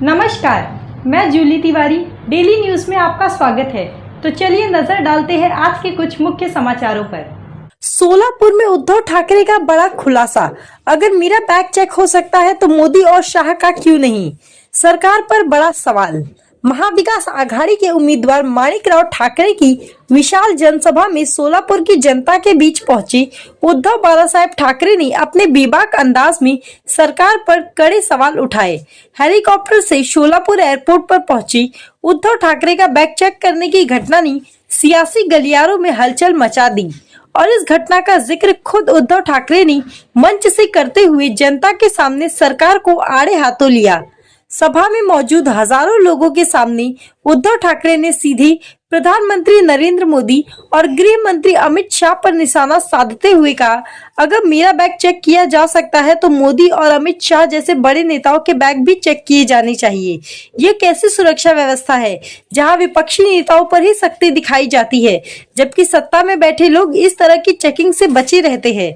नमस्कार, मैं Jully Tiwari. Daily news में आपका स्वागत है। तो चलिए नजर डालते हैं आज के कुछ मुख्य समाचारों पर। सोलापुर में उद्धव ठाकरे का बड़ा खुलासा। अगर मेरा बैग चेक हो सकता है तो मोदी और शाह का क्यों नहीं? सरकार पर बड़ा सवाल। महाविकास आघाड़ी के उम्मीदवार माणिकराव ठाकरे की विशाल जनसभा में सोलापुर की जनता के बीच पहुंचे उद्धव बालासाहेब ठाकरे ने अपने बेबाक अंदाज में सरकार पर कड़े सवाल उठाए। हेलीकॉप्टर से सोलापुर एयरपोर्ट पर पहुंचे उद्धव ठाकरे का बैग चेक करने की घटना ने सियासी गलियारों में हलचल मचा दी और इस घटना का जिक्र खुद उद्धव ठाकरे ने मंच से करते हुए जनता के सामने सरकार को आड़े हाथों लिया। सभा में मौजूद हजारों लोगों के सामने उद्धव ठाकरे ने सीधे प्रधानमंत्री नरेंद्र मोदी और गृह मंत्री अमित शाह पर निशाना साधते हुए कहा, अगर मेरा बैग चेक किया जा सकता है तो मोदी और अमित शाह जैसे बड़े नेताओं के बैग भी चेक किए जाने चाहिए। ये कैसी सुरक्षा व्यवस्था है जहां विपक्षी नेताओं पर ही सख्ती दिखाई जाती है, जबकि सत्ता में बैठे लोग इस तरह की चेकिंग से बचे रहते हैं।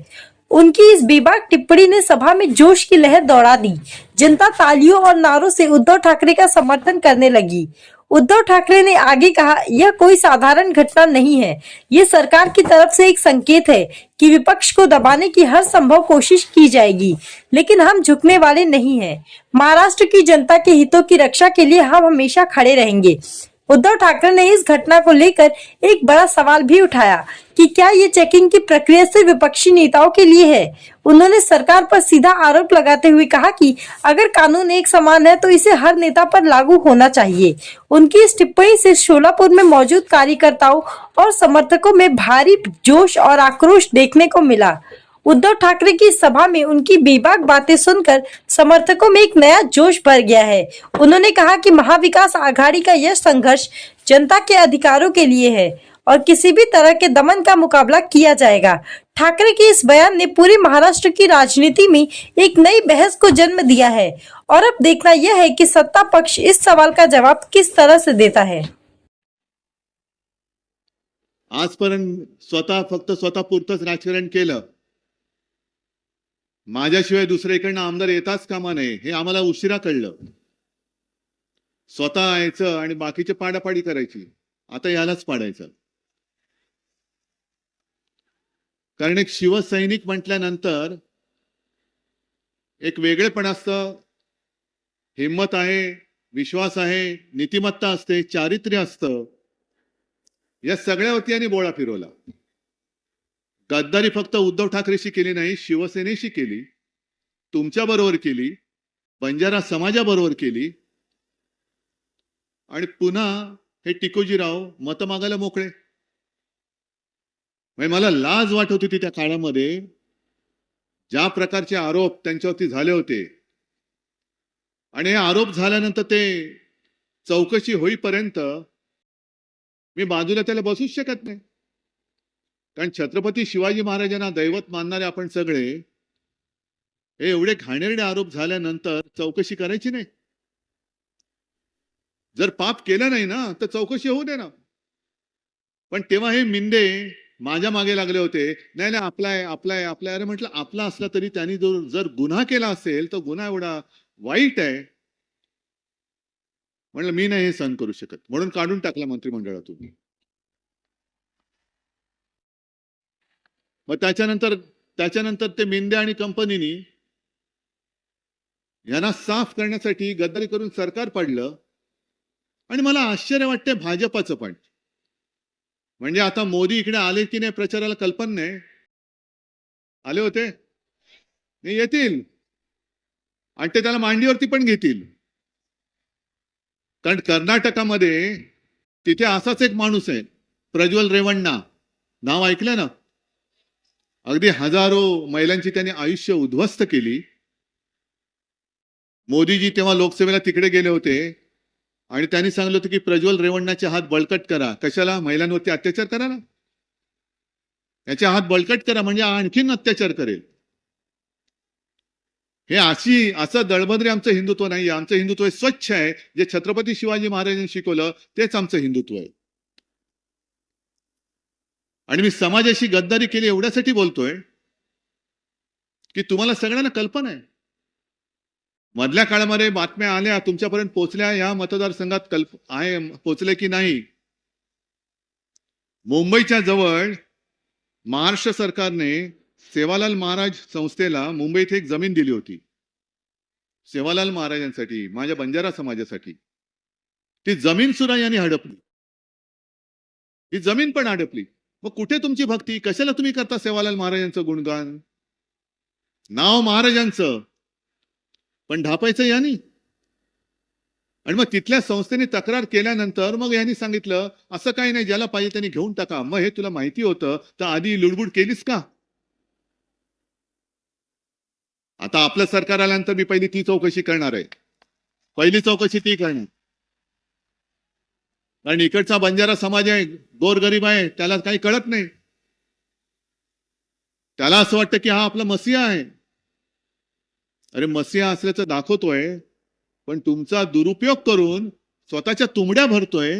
उनकी इस बेबाक टिप्पणी ने सभा में जोश की लहर दौड़ा दी। जनता तालियों और नारों से उद्धव ठाकरे का समर्थन करने लगी। उद्धव ठाकरे ने आगे कहा, यह कोई साधारण घटना नहीं है। ये सरकार की तरफ से एक संकेत है कि विपक्ष को दबाने की हर संभव कोशिश की जाएगी, लेकिन हम झुकने वाले नहीं हैं। महाराष्ट्र की जनता के हितों की रक्षा के लिए हम हमेशा खड़े रहेंगे। उद्धव ठाकरे ने इस घटना को लेकर एक बड़ा सवाल भी उठाया कि क्या ये चेकिंग की प्रक्रिया सिर्फ विपक्षी नेताओं के लिए है। उन्होंने सरकार पर सीधा आरोप लगाते हुए कहा कि अगर कानून एक समान है तो इसे हर नेता पर लागू होना चाहिए। उनकी इस टिप्पणी से शोलापुर में मौजूद कार्यकर्ताओं और समर्थकों में भारी जोश और आक्रोश देखने को मिला। उद्धव ठाकरे की सभा में उनकी बेबाक बातें सुनकर समर्थकों में एक नया जोश भर गया है। उन्होंने कहा कि महाविकास आघाड़ी का यह संघर्ष जनता के अधिकारों के लिए है और किसी भी तरह के दमन का मुकाबला किया जाएगा। ठाकरे के इस बयान ने पूरे महाराष्ट्र की राजनीति में एक नई बहस को जन्म दिया है और अब देखना यह है कि सत्ता पक्ष इस सवाल का जवाब किस तरह से देता है। आजपर्यंत फक्त स्वतःपुरतंच राजकारण केलं, माझ्याशिवाय दुसरीकडनं आमदार येताच कामा नये हे आम्हाला उशिरा कळलं। स्वतः यायचं आणि बाकीचे पाडापाडी करायची, आता यालाच पाडायचं। कारण एक शिवसैनिक म्हटल्यानंतर एक वेगळेपण असतं, हिम्मत आहे, विश्वास आहे, नीतिमत्ता असते, चारित्र्य असतं। या सगळ्यावरती यांनी बोळा फिरवला। गद्दारी फक्त उद्धव ठाकरेशी केली नाही, शिवसेनेशी केली, तुमच्या बरोबर केली, बंजारा समाजाबरोबर केली आणि पुन्हा हे टिकोजीराव मत मागायला मोकळे। मला लाज वाटत होती त्या काळामध्ये ज्या प्रकारचे आरोप त्यांच्यावरती झाले होते आणि हे आरोप झाल्यानंतर ते चौकशी होईपर्यंत मी बाजूला त्याला बसूच शकत नाही। कारण छत्रपती शिवाजी महाराजांना दैवत मानणारे आपण सगळे हे एवढे घाणेरडे आरोप झाल्यानंतर चौकशी करायची नाही। जर पाप केलं नाही ना तर चौकशी होऊ दे ना। पण तेव्हा हे मिंदे माझ्या मागे लागले होते, नाही नाही आपलाय आपलाय आपलाय। अरे म्हटलं आपला असला तरी त्यांनी जर गुन्हा केला असेल तर गुन्हा एवढा वाईट आहे, म्हणलं मी नाही हे सहन करू शकत, म्हणून काढून टाकला मंत्रिमंडळातून। मग त्याच्यानंतर ते मिंदे आणि कंपनीनी यांना साफ करण्यासाठी गद्दारी करून सरकार पाडलं। आणि मला आश्चर्य वाटते भाजपाचं पण, म्हणजे आता मोदी इकडे आले की नाही प्रचाराला कल्पना नाही। आले होते नाही, येतील आणि ते त्याला मांडीवरती पण घेतील। कारण कर्नाटकामध्ये तिथे असाच एक माणूस आहे, प्रज्वल रेवण्णा, नाव ऐकलं ना? अगदी हजारो महिलांची त्यांनी आयुष्य उद्ध्वस्त केली। मोदीजी तेव्हा लोकसभेला तिकडे गेले होते आणि त्यांनी सांगितलं होतं की प्रज्वल रेवण्णाचे हात बळकट करा। कशाला? महिलांवरती अत्याचार करायला। याचे हात बळकट करा म्हणजे आणखीन अत्याचार करेल। हे असं दळभद्रे आमचं हिंदुत्व नाही। आमचं हिंदुत्व स्वच्छ आहे, जे छत्रपती शिवाजी महाराजांनी शिकवलं तेच आमचं हिंदुत्व आहे। आणि मी समाजाशी गद्दारी केली एवढ्यासाठी बोलतोय की तुम्हाला सगळ्यांना कल्पना आहे मधल्या काळामध्ये बातम्या आल्या, तुमच्यापर्यंत पोहोचल्या, या मतदारसंघात पोहोचले की नाही? मुंबईच्या जवळ महाराष्ट्र सरकारने सेवालाल महाराज संस्थेला मुंबईत एक जमीन दिली होती, सेवालाल महाराजांसाठी, माझ्या बंजारा समाजासाठी. ती जमीन सुद्धा यांनी हडपली, ही जमीन पण हडपली. मग कुठे तुमची भक्ती? कशाला तुम्ही करता सेवालाल महाराजांचं गुणगान? नाव महाराजांचं, पण ढापायचं यांनी. आणि मग तिथल्या संस्थेने तक्रार केल्यानंतर मग यांनी सांगितलं असं काही नाही, ज्याला पाहिजे त्यांनी घेऊन टाका. मग हे तुला माहिती होतं तर आधी लुडबुड केलीस का? आता आपलं सरकार आल्यानंतर मी पहिली ती चौकशी करणार आहे, पहिली चौकशी ती करणार. कारण इकडचा बंजारा समाज आहे, गोरगरीब आहे, त्याला काही कळत नाही. त्याला असं वाटतं की हा आपला मसीहा आहे. अरे मसीहा असल्याचं दाखवतोय, पण तुमचा दुरुपयोग करून स्वतःच्या तुंबड्या भरतोय,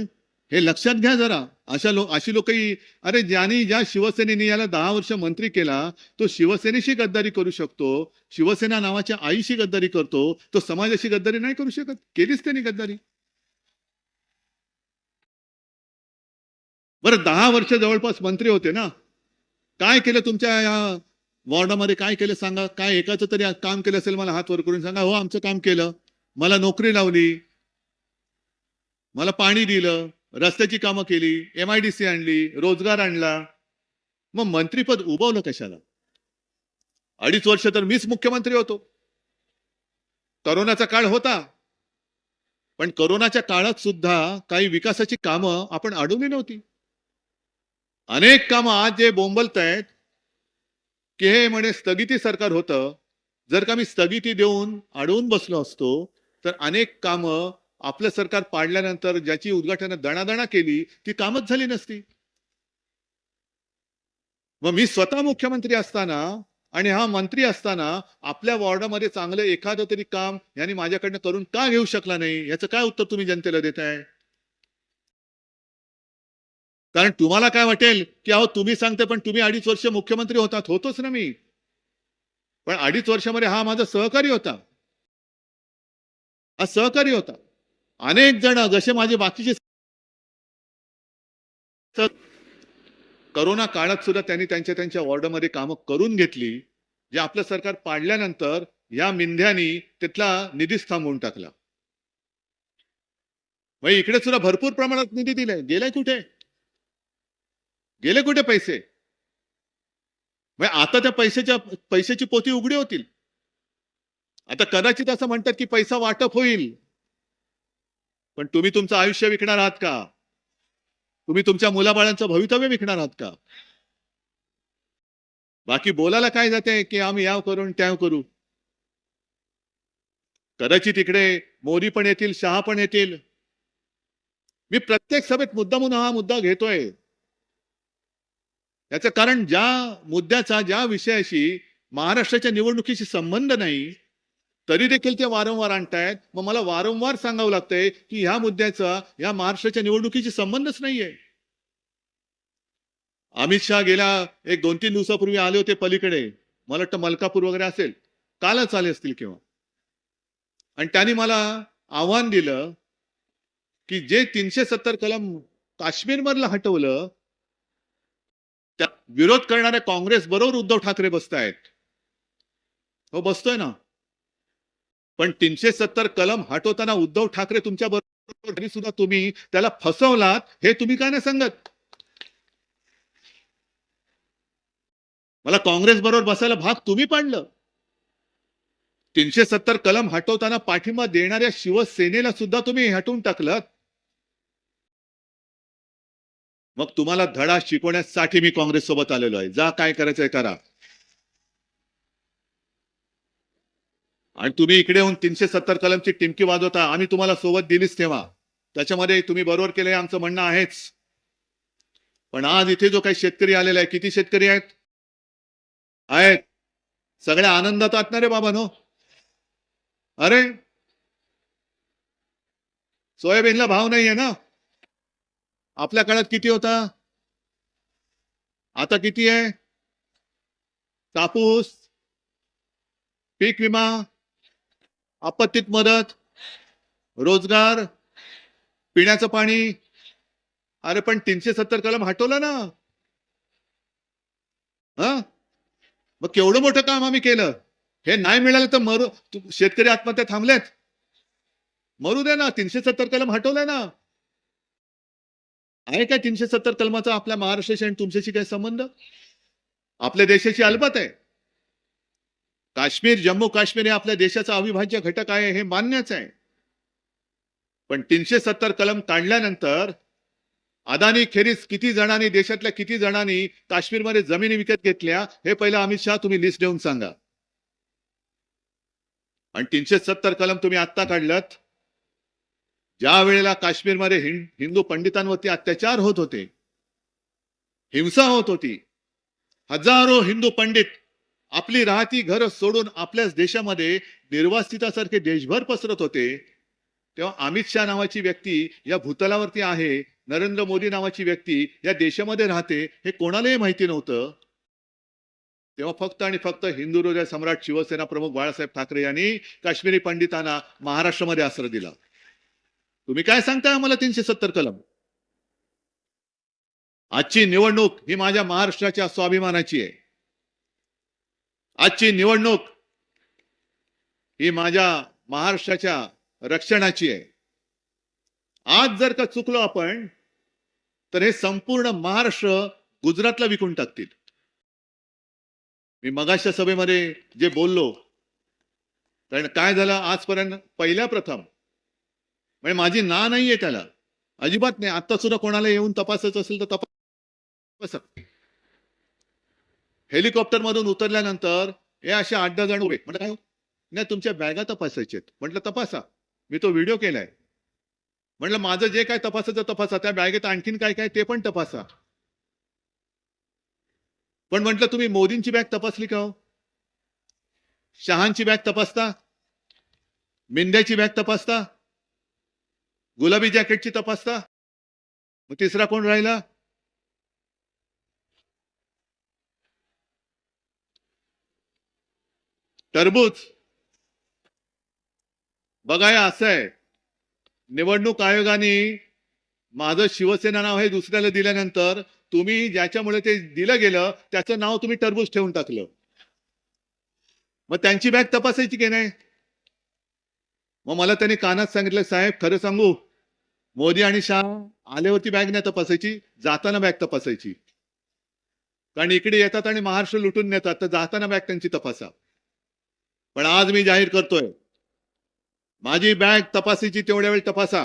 हे लक्षात घ्या जरा. अशी लोकही, अरे ज्या शिवसेनेने याला 10 वर्ष मंत्री केला, तो शिवसेनेशी गद्दारी करू शकतो, शिवसेना नावाच्या आईशी गद्दारी करतो, तो समाजाशी गद्दारी नाही करू शकत? केलीच त्यांनी गद्दारी. बरं 10 वर्ष जवळपास मंत्री होते ना, काय केलं तुमच्या या वॉर्डामध्ये? काय केलं सांगा? काय एकाचं तरी काम केलं असेल, मला हात वर करून सांगा. हो आमचं काम केलं, मला नोकरी लावली, मला पाणी दिलं, रस्त्याची कामं केली, MIDC आणली, रोजगार आणला. मग मंत्रीपद उभवलं कशाला? 2.5 वर्ष तर मीच मुख्यमंत्री होतो. करोनाचा काळ होता, पण करोनाच्या काळात सुद्धा काही विकासाची कामं आपण अडवली नव्हती. अनेक कामं आज जे बोंबलतायत की हे म्हणे स्थगिती सरकार होतं, जर का मी स्थगिती देऊन अडवून बसलो असतो तर अनेक कामं आपलं सरकार पाडल्यानंतर ज्याची उद्घाटनं दणादणा केली ती कामच झाली नसती. मग मी स्वतः मुख्यमंत्री असताना आणि हा मंत्री असताना आपल्या वॉर्डामध्ये चांगलं एखादं तरी काम यांनी माझ्याकडनं करून का घेऊ शकला नाही? याचं काय उत्तर तुम्ही जनतेला देताय? कारण तुम्हाला काय वाटेल की अहो तुम्ही सांगते, पण तुम्ही 2.5 वर्ष मुख्यमंत्री होतात. होतोच ना मी, पण 2.5 वर्षामध्ये हा माझा सहकारी होता, हा सहकारी होता. अनेक जण जसे माझे बाकीचे करोना काळात सुद्धा त्यांनी त्यांच्या वॉर्डमध्ये कामं करून घेतली, जे आपलं सरकार पाडल्यानंतर या मिंध्यानी तिथला निधीच थांबवून टाकला. मग इकडे सुद्धा भरपूर प्रमाणात निधी दिलाय, गेलाय कुठे? गेले कुठे पैसे? मग आता त्या पैशाची पोती उघडी होतील. आता कदाचित असं म्हणतात की पैसा वाटप होईल, पण तुम्ही तुमचं आयुष्य विकणार आहात का? तुम्ही तुमच्या मुलाबाळांचं भवितव्य विकणार आहात का? बाकी बोलायला काय जाते की आम्ही याव करून त्याव करू. कदाचित इकडे मोदी पण येतील, शहा पण येतील. मी प्रत्येक सभेत मुद्दामून हा मुद्दा घेतोय. याचं कारण ज्या विषयाशी महाराष्ट्राच्या निवडणुकीशी संबंध नाही, तरी देखील ते वारंवार आणतायत. मग मला वारंवार सांगावं लागतंय की ह्या मुद्द्याचा या महाराष्ट्राच्या निवडणुकीशी संबंधच नाहीये. अमित शहा गेल्या 1-2-3 दिवसापूर्वी आले होते पलीकडे, मला वाटतं मलकापूर वगैरे असेल, कालच आले असतील किंवा. आणि त्यांनी मला आव्हान दिलं की जे 370 कलम काश्मीरमधलं हटवलं, त्या विरोध करणाऱ्या काँग्रेस बरोबर उद्धव ठाकरे बसतायत. हो बसतोय ना, पण 370 कलम हटवताना उद्धव ठाकरे तुमच्या बरोबर, तरी सुद्धा तुम्ही त्याला फसवलात. हे तुम्ही काय नाही सांगत? मला काँग्रेस बरोबर बसायला भाग तुम्ही पाडलं. 370 कलम हटवताना पाठिंबा देणाऱ्या शिवसेनेला सुद्धा तुम्ही हटवून टाकलं. मग तुम्हाला धडा शिकवण्यासाठी मी काँग्रेस सोबत आलेलो आहे. जा काय करायचंय करा. आणि तुम्ही इकडे येऊन 370 कलमची टिमकी वाजवता. आम्ही तुम्हाला सोबत दिलीच तेव्हा, त्याच्यामध्ये तुम्ही बरोबर केलंय आमचं म्हणणं आहेच. पण आज इथे जो काही शेतकरी आलेला आहे, किती शेतकरी आहेत? सगळ्या आनंदात आहात रे बाबांनो. अरे सोयाबीनला भाव नाहीये ना. आपल्या काळात किती होता, आता किती आहे? कापूस, पीक विमा, आपत्तीत मदत, रोजगार, पिण्याचं पाणी. अरे पण 370 कलम हटवलं ना. हा, मग केवढं मोठं काम आम्ही केलं. हे नाही मिळालं तर शेतकरी आत्महत्या थांबल्यात. मरू दे ना, 370 कलम हटवलंय ना. आहे काय 370 कलमाचा आपल्या महाराष्ट्राशी आणि तुमच्याशी काय संबंध? आपल्या देशाची अलबत आहे. काश्मीर, जम्मू काश्मीर हे आपल्या देशाचा अविभाज्य घटक आहे, हे मान्यच आहे. पण 370 कलम काढल्यानंतर अदानी खेरीज किती जणांनी, देशातल्या किती जणांनी काश्मीरमध्ये जमिनी विकत घेतल्या, हे पहिलं अमित शहा तुम्ही लिस्ट देऊन सांगा. आणि 370 कलम तुम्ही आत्ता काढलात, ज्या वेळेला काश्मीरमध्ये हिंदू पंडितांवरती अत्याचार होत होते, हिंसा होत होती, हजारो हिंदू पंडित आपली राहती घर सोडून आपल्याच देशामध्ये निर्वासितासारखे देशभर पसरत होते, तेव्हा अमित शहा नावाची व्यक्ती या भूतलावरती आहे, नरेंद्र मोदी नावाची व्यक्ती या देशामध्ये राहते, हे कोणालाही माहिती नव्हतं. तेव्हा फक्त आणि फक्त हिंदू हृदय सम्राट शिवसेना प्रमुख बाळासाहेब ठाकरे यांनी काश्मीरी पंडितांना महाराष्ट्रामध्ये आश्रय दिला. तुम्ही काय सांगताय आम्हाला 370 कलम? आजची निवडणूक ही माझ्या महाराष्ट्राच्या स्वाभिमानाची आहे. आजची निवडणूक ही माझ्या महाराष्ट्राच्या रक्षणाची आहे. आज जर का चुकलो आपण तर हे संपूर्ण महाराष्ट्र गुजरातला विकून टाकतील. मी मगाच्या सभेमध्ये जे बोललो, कारण काय झालं आजपर्यंत पहिल्या प्रथम, म्हणजे माझी ना नाहीये त्याला, अजिबात नाही. आता सुद्धा कोणाला येऊन तपासायचं असेल तर तपासा. हेलिकॉप्टर मधून उतरल्यानंतर हे असे 8-10 जण उभे. म्हटलं काय हो? नाही, तुमच्या बॅगा तपासायच्या. म्हटलं तपासा, मी तो व्हिडिओ केलाय. म्हटलं माझं जे काय तपासायचं तपासा, त्या बॅगेत आणखीन काय काय ते पण तपासा. पण म्हटलं तुम्ही मोदींची बॅग तपासली का हो? शहांची बॅग तपासता, मिंद्याची बॅग तपासता, गुलाबी जॅकेटची तपासता, मग तिसरा कोण राहिला? टरबूज. बघा हे असं आहे, निवडणूक आयोगाने माझं शिवसेना नाव हे दुसऱ्याला दिल्यानंतर तुम्ही ज्याच्यामुळे ते दिलं गेलं त्याचं नाव तुम्ही टरबूज ठेवून टाकलं. मग त्यांची बॅग तपासायची की नाही? मग मला त्यांनी कानात सांगितलं, साहेब खरं सांगू, मोदी आणि शहा आल्यावरती बॅग नाही तपासायची, जाताना बॅग तपासायची. कारण इकडे येतात आणि महाराष्ट्र लुटून नेतात, तर जाताना बॅग त्यांची तपासा. पण आज मी जाहीर करतोय, माझी बॅग तपासायची तेवढ्या वेळ तपासा,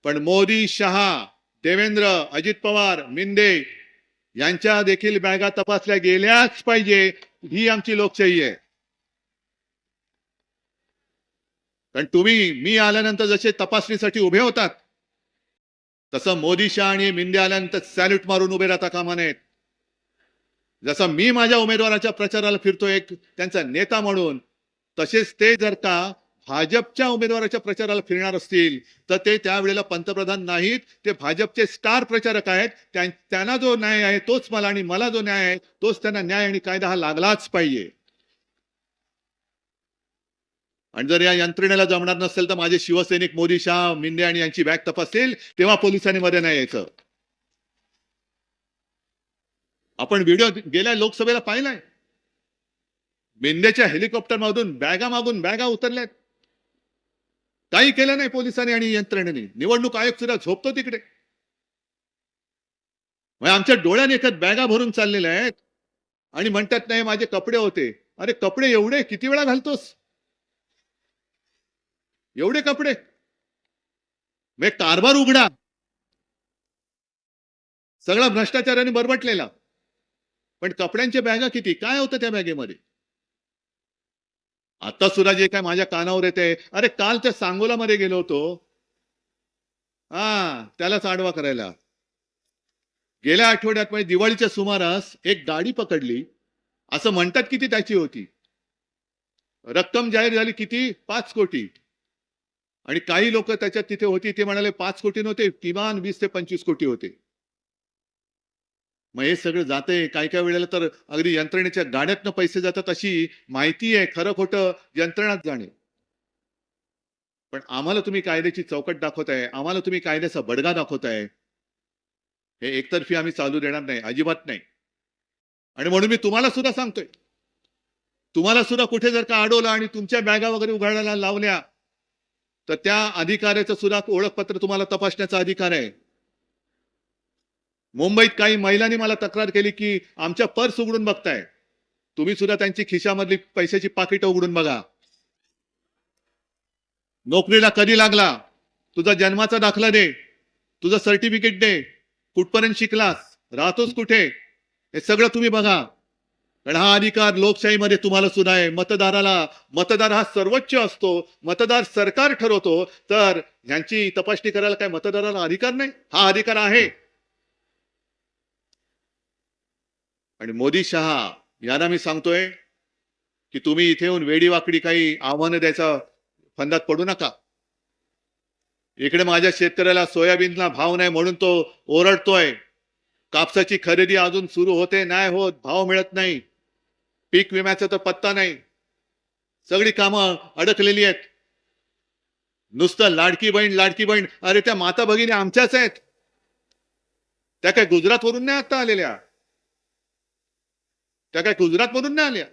पण मोदी, शहा, देवेंद्र, अजित पवार, मिंदे यांच्या देखील बॅगा तपासल्या गेल्याच पाहिजे. ही आमची लोकशाही आहे. कारण तुम्ही मी आल्यानंतर जसे तपासणीसाठी उभे होतात, तसं मोदी, शहा आणि मिंदे आल्यानंतर सॅल्यूट मारून उभे राहता कामा नयेत. जसं मी माझ्या उमेदवाराच्या प्रचाराला फिरतोय एक त्यांचा नेता म्हणून, तसेच ते जर का भाजपच्या उमेदवाराच्या प्रचाराला फिरणार असतील तर ते त्यावेळेला पंतप्रधान नाहीत, ते भाजपचे स्टार प्रचारक आहेत. त्यांना जो न्याय आहे तोच मला, आणि मला जो न्याय आहे तोच त्यांना न्याय आणि कायदा हा लागलाच पाहिजे. आणि जर या यंत्रणेला जमणार नसेल तर माझे शिवसैनिक मोदी, शहा, मिंदे आणि यांची बॅग तपासतील, तेव्हा पोलिसांनी मध्ये नाही यायचं. आपण व्हिडिओ गेल्या लोकसभेला पाहिलाय, मिंदेच्या हेलिकॉप्टर मधून बॅगा मागून बॅगा उतरल्यात. काही केलं नाही पोलिसांनी आणि यंत्रणेने. निवडणूक आयोग सुद्धा झोपतो तिकडे. आमच्या डोळ्याने एकच बॅगा भरून चाललेल्या आहेत आणि म्हणतात नाही माझे कपडे होते. अरे कपडे एवढे किती वेळा घालतोस? एवढे कपडे? कारभार उघडा, सगळा भ्रष्टाचाराने बरबटलेला. पण कपड्यांच्या बॅगा किती, काय होतं त्या बॅगेमध्ये? आता सुद्धा जे काय माझ्या कानावर येते, अरे काल त्या सांगोलामध्ये गेलो होतो, त्यालाच आडवा करायला. गेल्या आठवड्यात म्हणजे दिवाळीच्या सुमारास एक गाडी पकडली, असं म्हणतात किती त्याची होती. रक्कम जाहीर झाली किती, 5 कोटी. आणि काही लोक त्याच्यात तिथे होती, ते म्हणाले 5 कोटी नव्हते, किमान 20 ते 25 कोटी होते. मग हे सगळं जाते. काही काही वेळेला तर अगदी यंत्रणेच्या गाड्यातनं पैसे जातात अशी माहिती आहे. खरं खोटं यंत्रणात जाणे. पण आम्हाला तुम्ही कायद्याची चौकट दाखवताय, आम्हाला तुम्ही कायद्याचा बडगा दाखवताय, हे एकतर्फी आम्ही चालू देणार नाही, अजिबात नाही. आणि म्हणून मी तुम्हाला सुद्धा सांगतोय, तुम्हाला सुद्धा कुठे जर का अडवलं आणि तुमच्या बॅगा वगैरे उघडायला लावल्या, तर त्या अधिकाऱ्याचं सुद्धा ओळखपत्र तुम्हाला तपासण्याचा अधिकार आहे. मुंबईत काही महिलांनी मला तक्रार केली की आमच्या पर्स उघडून बघताय. तुम्ही सुद्धा त्यांची खिशामधली पैशाची पाकिटं उघडून बघा. नोकरीला कधी लागला, तुझा जन्माचा दाखला दे, तुझं सर्टिफिकेट दे, कुठपर्यंत शिकलास, राहतोस कुठे, हे सगळं तुम्ही बघा. कारण हा अधिकार लोकशाहीमध्ये तुम्हाला सुद्धा आहे. मतदार हा सर्वोच्च असतो, मतदार सरकार ठरवतो, तर ह्यांची तपासणी करायला काय मतदाराला अधिकार नाही? हा अधिकार आहे. आणि मोदी शहा यांना मी सांगतोय की तुम्ही इथे येऊन वेडीवाकडी काही आव्हानं द्यायचा फंदात पडू नका. इकडे माझ्या शेतकऱ्याला सोयाबीनला भाव नाही म्हणून तो ओरडतोय. कापसाची खरेदी अजून सुरू होते नाही होत, भाव मिळत नाही, पीक विम्याचा तर पत्ता नाही, सगळी कामं अडकलेली आहेत. नुसतं लाडकी बहीण, अरे त्या माता भगिनी आमच्याच आहेत. त्या काय गुजरात वरून नाही आता आलेल्या, त्या काय गुजरात मधून नाही आल्या.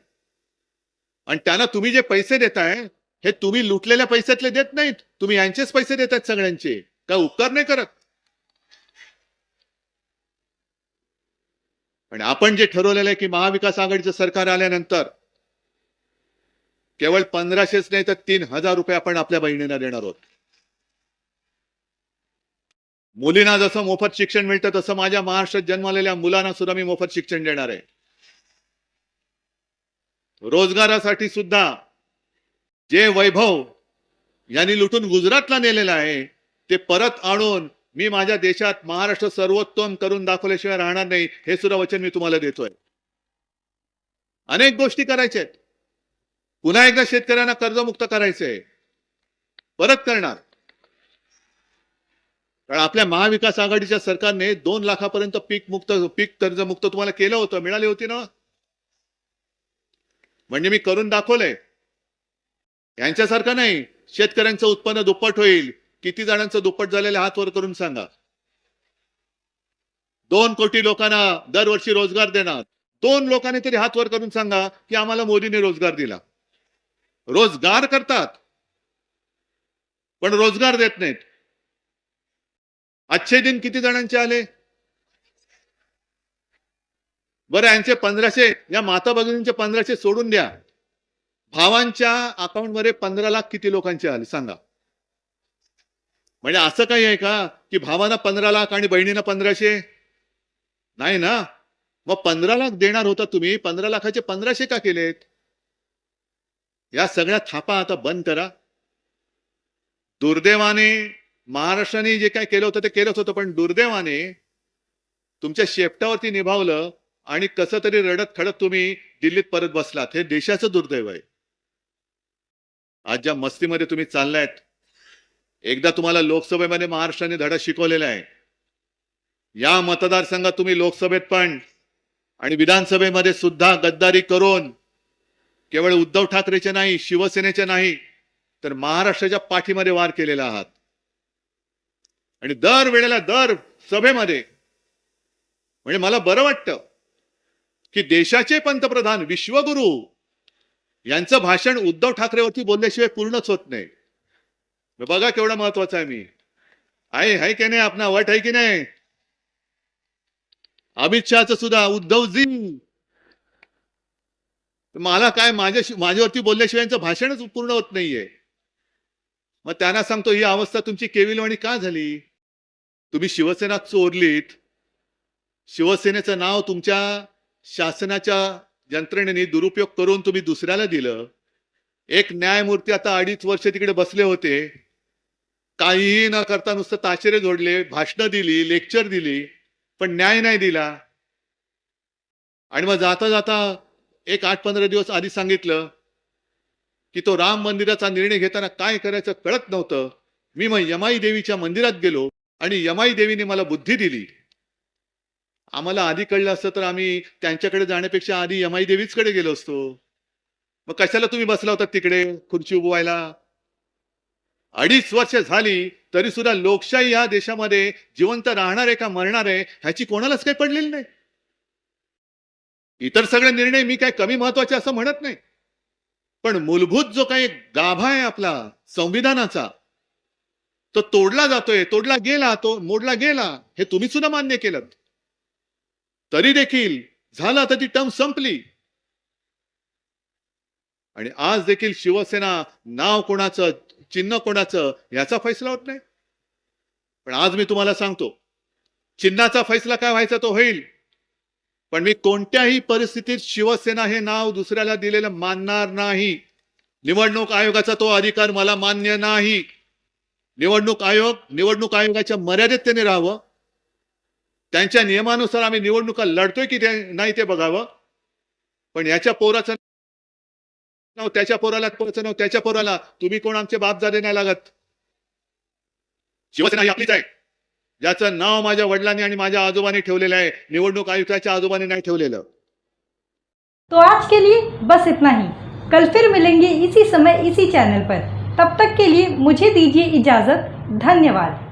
आणि त्यांना तुम्ही जे पैसे देताय हे तुम्ही लुटलेल्या पैशातले देत नाहीत, तुम्ही यांचेच पैसे देतात सगळ्यांचे. काय उपकार नाही करत. आणि आपण जे ठरवलेलं आहे की महाविकास आघाडीचं सरकार आल्यानंतर केवळ 1500च नाही तर 3000 रुपये आपण आपल्या बहिणींना देणार आहोत. मुलींना जसं मोफत शिक्षण मिळतं तसं माझ्या महाराष्ट्रात जन्मलेल्या मुलांना सुद्धा मी मोफत शिक्षण देणार आहे. रोजगारासाठी सुद्धा जे वैभव यांनी लुटून गुजरातला नेलेलं आहे ते परत आणून मी माझ्या देशात महाराष्ट्र सर्वोत्तम करून दाखवल्याशिवाय राहणार नाही, हे सुद्धा वचन मी तुम्हाला देतोय. अनेक गोष्टी करायच्या आहेत. पुन्हा एकदा शेतकऱ्यांना कर्जमुक्त करायचंय, परत करणार. कारण आपल्या महाविकास आघाडीच्या सरकारने 2 लाखापर्यंत पीक कर्जमुक्त तुम्हाला केलं होतं, मिळाली होती ना. म्हणजे मी करून दाखवलंय. यांच्यासारखं नाही शेतकऱ्यांचं उत्पन्न दुप्पट होईल. किती जणांचं दुप्पट झालेलं हात वर करून सांगा. 2 कोटी लोकांना दरवर्षी रोजगार देणार. 2 लोकांनी तरी हात वर करून सांगा की आम्हाला मोदीने रोजगार दिला. रोजगार करतात पण रोजगार देत नाहीत. अच्छे दिन किती जणांचे आले बरं? यांचे 1500, या माता भगिनींचे 1500 सोडून द्या. भावांच्या अकाउंटमध्ये 15 लाख किती लोकांचे आले सांगा. म्हणजे असं काही आहे का की भावांना 15 लाख आणि बहिणींना 1500? नाही ना. मग 15 लाख देणार होता तुम्ही, 15 लाखाचे 1500 का केलेत? या सगळ्या थापा आता बंद करा. दुर्दैवाने महाराष्ट्राने जे काय केलं होतं ते केलंच होतं, पण दुर्दैवाने तुमच्या शेपटावरती निभावलं आणि कसं तरी रडत खडत तुम्ही दिल्लीत परत बसलात. हे देशाचं दुर्दैव आहे. आज ज्या मस्तीमध्ये तुम्ही चाललायत, एकदा तुम्हाला लोकसभेमध्ये महाराष्ट्राने धडा शिकवलेला आहे. या मतदारसंघात तुम्ही लोकसभेत पण आणि विधानसभेमध्ये सुद्धा गद्दारी करून केवळ उद्धव ठाकरेचे नाही, शिवसेनेचे नाही, तर महाराष्ट्राच्या पाठीमध्ये वार केलेला आहात. आणि दर वेळेला दर सभेमध्ये म्हणजे मला बरं वाटतं की देशाचे पंतप्रधान विश्वगुरु यांचं भाषण उद्धव ठाकरेवरती बोलल्याशिवाय पूर्णच होत नाही. बघा केवढा महत्वाचा आहे. मी आहे की नाही, आपला वट आहे की नाही. अमित शहाचं सुद्धा उद्धवजी, मला काय माझ्यावरती बोलल्याशिवाय यांचं भाषणच पूर्ण होत नाहीये. मग त्यांना सांगतो ही अवस्था तुमची केविलवाणी का झाली? तुम्ही शिवसेना चोरलीत. शिवसेनेचं नाव तुमच्या शासनाच्या यंत्रणेने दुरुपयोग करून तुम्ही दुसऱ्याला दिलं. एक न्यायमूर्ती आता 2.5 वर्ष तिकडे बसले होते, काहीही न करता नुसतं ताशेरे जोडले, भाषणं दिली, लेक्चर दिली, पण न्याय नाही दिला. आणि मग जाता जाता एक 8-15 दिवस आधी सांगितलं की तो राम मंदिराचा निर्णय घेताना काय करायचं कळत नव्हतं. मी मग यमाई देवीच्या मंदिरात गेलो आणि यमाई देवीने मला बुद्धी दिली. आम्हाला आधी कळलं असतं तर आम्ही त्यांच्याकडे जाण्यापेक्षा आधी यमाई देवीचकडे गेलो असतो. मग कशाला तुम्ही बसला होता तिकडे खुर्ची उभवायला? 2.5 वर्ष झाली तरी सुद्धा लोकशाही या देशामध्ये जिवंत राहणार आहे का मरणार आहे ह्याची कोणालाच काही पडलेली नाही. इतर सगळे निर्णय मी काय कमी महत्वाचे असं म्हणत नाही, पण मूलभूत जो काही गाभा आहे आपला संविधानाचा तो तोडला जातोय, तोडला गेला, तो मोडला गेला, हे तुम्ही सुद्धा मान्य केलं. तरी देखील झालं तर ती टर्म संपली आणि आज देखील शिवसेना नाव कोणाचं चिन्ह कोणाचं याचा फैसला होत नाही. पण आज मी तुम्हाला सांगतो, चिन्हाचा फैसला काय व्हायचा तो होईल, पण मी कोणत्याही परिस्थितीत शिवसेना हे नाव दुसऱ्याला दिलेलं मानणार नाही. निवडणूक आयोगाचा तो अधिकार मला मान्य नाही. निवडणूक आयोगाच्या मर्यादेत त्याने राहावं. त्यांच्या नियमानुसार आम्ही निवडणुका लढतोय की नाही ते बघावं. पण याच्या पोराचं नाव त्याच्या पोराला, नाव त्याच्या पोराला, तुम्ही कोण आमचे बापजादे नाही लागत. शिवसेना ही आपलीच आहे, ज्याचं नाव माझ्या वडिलांनी आणि माझ्या आजोबांनी ठेवलेलं आहे, निवडणूक आयुक्ताच्या आजोबांनी नाही ठेवलेलं. तो आज के लिए बस इतना ही. कल फिर मिलेंगे इसी समय इसी चैनल पर. तब तक के लिए मुझे दीजिए इजाजत. धन्यवाद.